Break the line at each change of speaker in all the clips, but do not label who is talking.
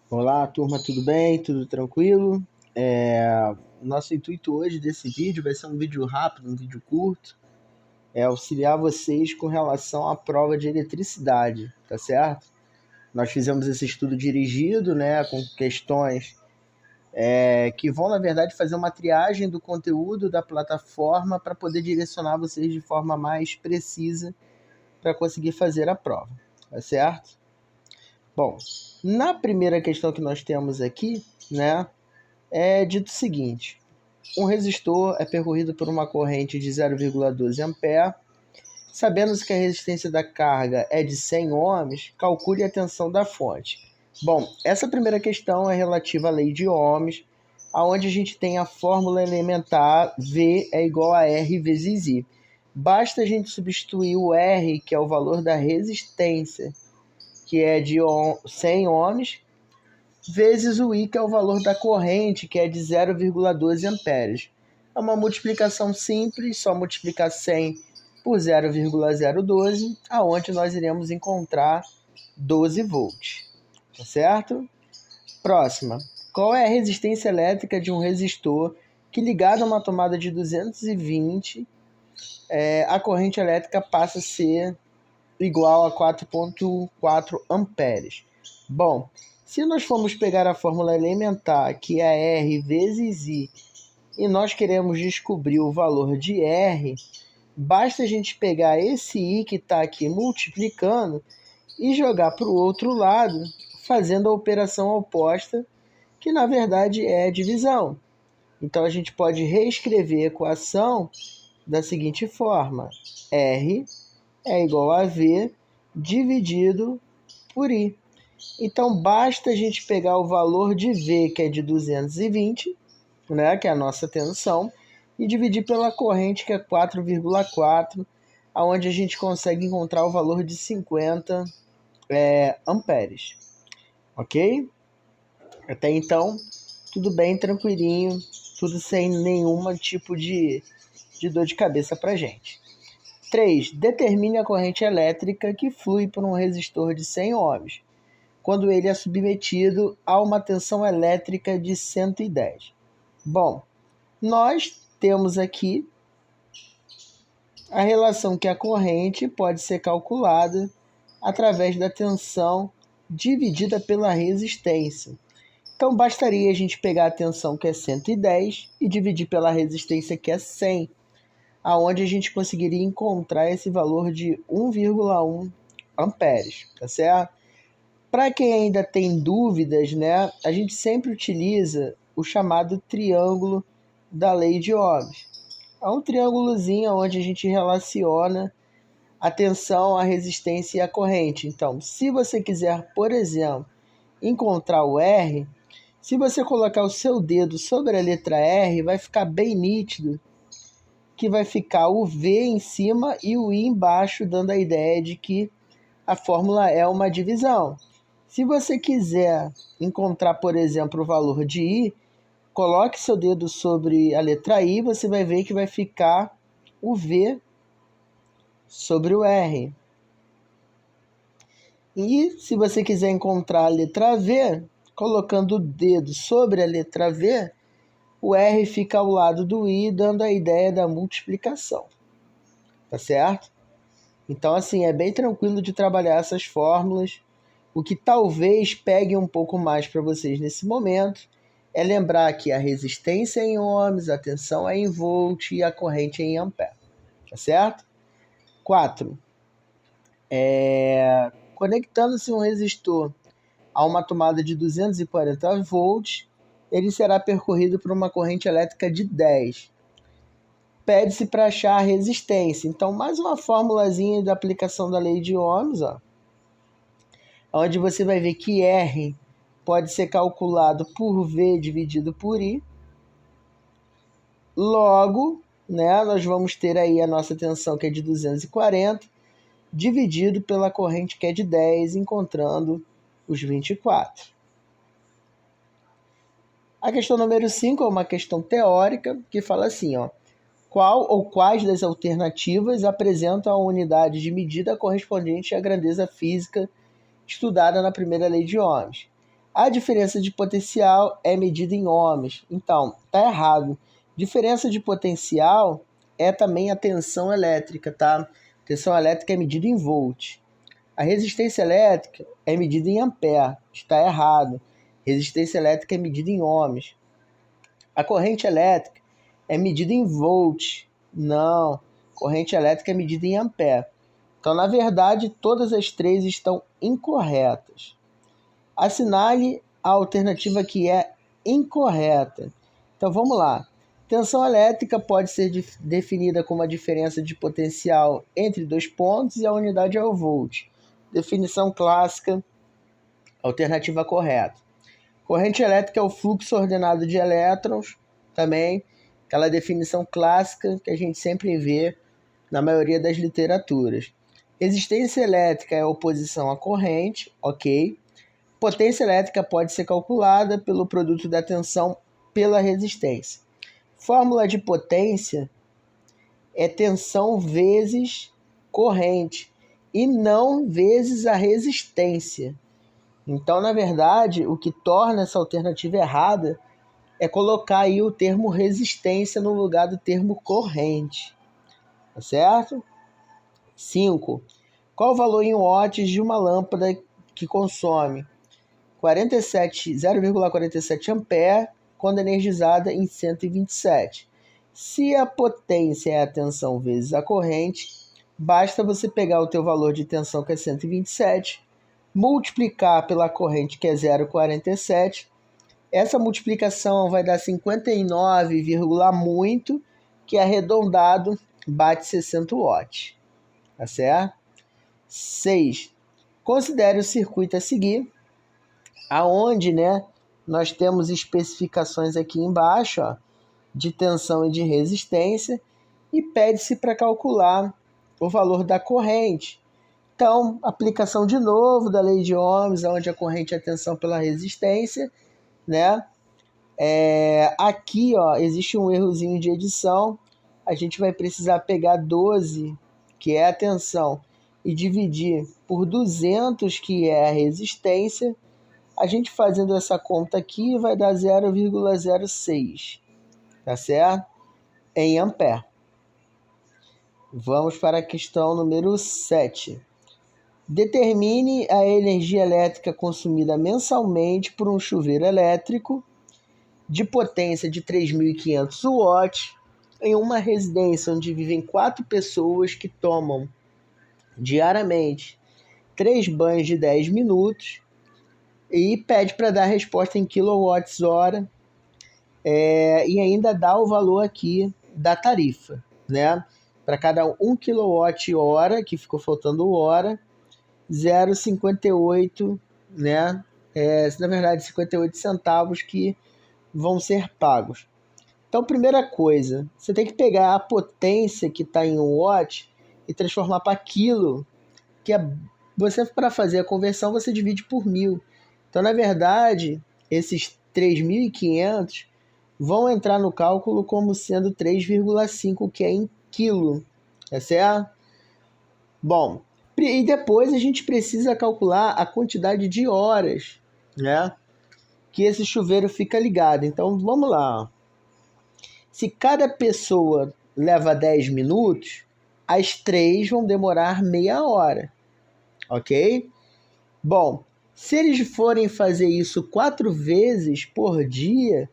Olá, turma, tudo bem? Tudo tranquilo? Nosso intuito hoje desse vídeo vai ser um vídeo rápido, um vídeo curto, auxiliar vocês com relação à prova de eletricidade, tá certo? Nós fizemos esse estudo dirigido, né, com questões que vão, na verdade, fazer uma triagem do conteúdo da plataforma para poder direcionar vocês de forma mais precisa para conseguir fazer a prova, tá certo? Bom, na primeira questão que nós temos aqui, né, é dito o seguinte: um resistor é percorrido por uma corrente de 0,12 A. Sabendo-se que a resistência da carga é de 100 ohms, calcule a tensão da fonte. Bom, essa primeira questão é relativa à lei de Ohms, onde a gente tem a fórmula elementar V é igual a R vezes I. Basta a gente substituir o R, que é o valor da resistência, que é de 100 ohms, vezes o I, que é o valor da corrente, que é de 0,12 amperes. É uma multiplicação simples, só multiplicar 100 por 0,012, aonde nós iremos encontrar 12 volts. Tá certo? Próxima. Qual é a resistência elétrica de um resistor que, ligado a uma tomada de 220, a corrente elétrica passa a ser igual a 4,4 amperes? Bom, se nós formos pegar a fórmula elementar, que é R vezes I, e nós queremos descobrir o valor de R, basta a gente pegar esse I que está aqui multiplicando e jogar para o outro lado, fazendo a operação oposta, que na verdade é divisão. Então a gente pode reescrever a equação da seguinte forma: R é igual a V dividido por I. Então, basta a gente pegar o valor de V, que é de 220, né, que é a nossa tensão, e dividir pela corrente, que é 4,4, onde a gente consegue encontrar o valor de 50 amperes. Ok? Até então, tudo bem, tranquilinho, tudo sem nenhum tipo de dor de cabeça para gente. 3. Determine a corrente elétrica que flui por um resistor de 100 ohms, quando ele é submetido a uma tensão elétrica de 110. Bom, nós temos aqui a relação que a corrente pode ser calculada através da tensão dividida pela resistência. Então, bastaria a gente pegar a tensão, que é 110, e dividir pela resistência, que é 100, aonde a gente conseguiria encontrar esse valor de 1,1 amperes, tá certo? Para quem ainda tem dúvidas, né, a gente sempre utiliza o chamado triângulo da lei de Ohms. É um triângulozinho onde a gente relaciona a tensão, a resistência e a corrente. Então, se você quiser, por exemplo, encontrar o R, se você colocar o seu dedo sobre a letra R, vai ficar bem nítido que vai ficar o V em cima e o I embaixo, dando a ideia de que a fórmula é uma divisão. Se você quiser encontrar, por exemplo, o valor de I, coloque seu dedo sobre a letra I, você vai ver que vai ficar o V sobre o R. E se você quiser encontrar a letra V, colocando o dedo sobre a letra V, o R fica ao lado do I, dando a ideia da multiplicação. Tá certo? Então, assim, é bem tranquilo de trabalhar essas fórmulas. O que talvez pegue um pouco mais para vocês nesse momento é lembrar que a resistência é em ohms, a tensão é em volt e a corrente é em ampere. Tá certo? 4. Conectando-se um resistor a uma tomada de 240 volts, ele será percorrido por uma corrente elétrica de 10. Pede-se para achar a resistência. Então, mais uma formulazinha da aplicação da lei de Ohms, ó, onde você vai ver que R pode ser calculado por V dividido por I. Logo, né, nós vamos ter aí a nossa tensão, que é de 240, dividido pela corrente, que é de 10, encontrando os 24. A questão número 5 é uma questão teórica que fala assim, ó: qual ou quais das alternativas apresentam a unidade de medida correspondente à grandeza física estudada na primeira lei de Ohms? A diferença de potencial é medida em ohms. Então, tá errado. Diferença de potencial é também a tensão elétrica, tá? Tensão elétrica é medida em volt. A resistência elétrica é medida em ampere. Está errado. Resistência elétrica é medida em ohms. A corrente elétrica é medida em volt. Não. Corrente elétrica é medida em ampere. Então, na verdade, todas as três estão incorretas. Assinale a alternativa que é incorreta. Então, vamos lá. Tensão elétrica pode ser definida como a diferença de potencial entre dois pontos e a unidade é o volt. Definição clássica, alternativa correta. Corrente elétrica é o fluxo ordenado de elétrons, também aquela definição clássica que a gente sempre vê na maioria das literaturas. Resistência elétrica é a oposição à corrente, ok. Potência elétrica pode ser calculada pelo produto da tensão pela resistência. Fórmula de potência é tensão vezes corrente e não vezes a resistência. Então, na verdade, o que torna essa alternativa errada é colocar aí o termo resistência no lugar do termo corrente. Tá certo? 5. Qual o valor em watts de uma lâmpada que consome 0,47 ampere quando energizada em 127? Se a potência é a tensão vezes a corrente, basta você pegar o teu valor de tensão, que é 127, multiplicar pela corrente, que é 0,47. Essa multiplicação vai dar 59, muito, que arredondado bate 60 watts. Tá certo? 6. Considere o circuito a seguir, aonde, né, nós temos especificações aqui embaixo, ó, de tensão e de resistência, e pede-se para calcular o valor da corrente. Então, aplicação de novo da lei de Ohms, onde a corrente é a tensão pela resistência, né? Aqui, ó, existe um errozinho de edição. A gente vai precisar pegar 12, que é a tensão, e dividir por 200, que é a resistência. A gente fazendo essa conta aqui vai dar 0,06, tá certo? Em ampere. Vamos para a questão número 7. Determine a energia elétrica consumida mensalmente por um chuveiro elétrico de potência de 3.500 watts em uma residência onde vivem 4 pessoas que tomam diariamente 3 banhos de 10 minutos e pede para dar a resposta em kWh, e ainda dá o valor aqui da tarifa, né? Para cada 1 kWh, que ficou faltando hora, 0,58, né? Na verdade, 58 centavos que vão ser pagos. Então, primeira coisa, você tem que pegar a potência que está em 1 watt e transformar para quilo, que você, para fazer a conversão, você divide por 1.000. Então, na verdade, esses 3.500 vão entrar no cálculo como sendo 3,5, que é em quilo, tá certo? Bom, e depois a gente precisa calcular a quantidade de horas, né, que esse chuveiro fica ligado. Então, vamos lá. Se cada pessoa leva 10 minutos, as 3 vão demorar meia hora, ok? Bom, se eles forem fazer isso 4 vezes por dia,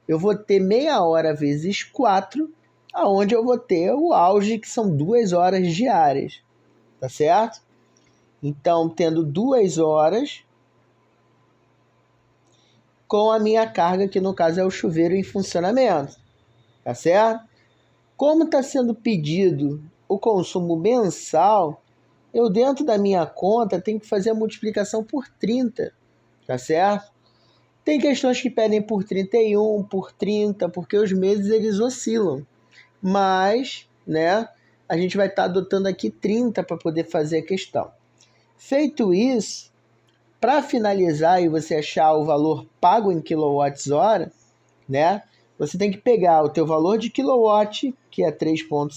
eu vou ter meia hora vezes 4, aonde eu vou ter o auge, que são 2 horas diárias, tá certo? Então, tendo 2 horas com a minha carga, que no caso é o chuveiro em funcionamento, tá certo? Como está sendo pedido o consumo mensal, eu dentro da minha conta tenho que fazer a multiplicação por 30, tá certo? Tem questões que pedem por 31, por 30, porque os meses eles oscilam. Mas, né, a gente vai estar adotando aqui 30 para poder fazer a questão. Feito isso, para finalizar e você achar o valor pago em kWh, né, você tem que pegar o teu valor de kilowatt, que é 3,5,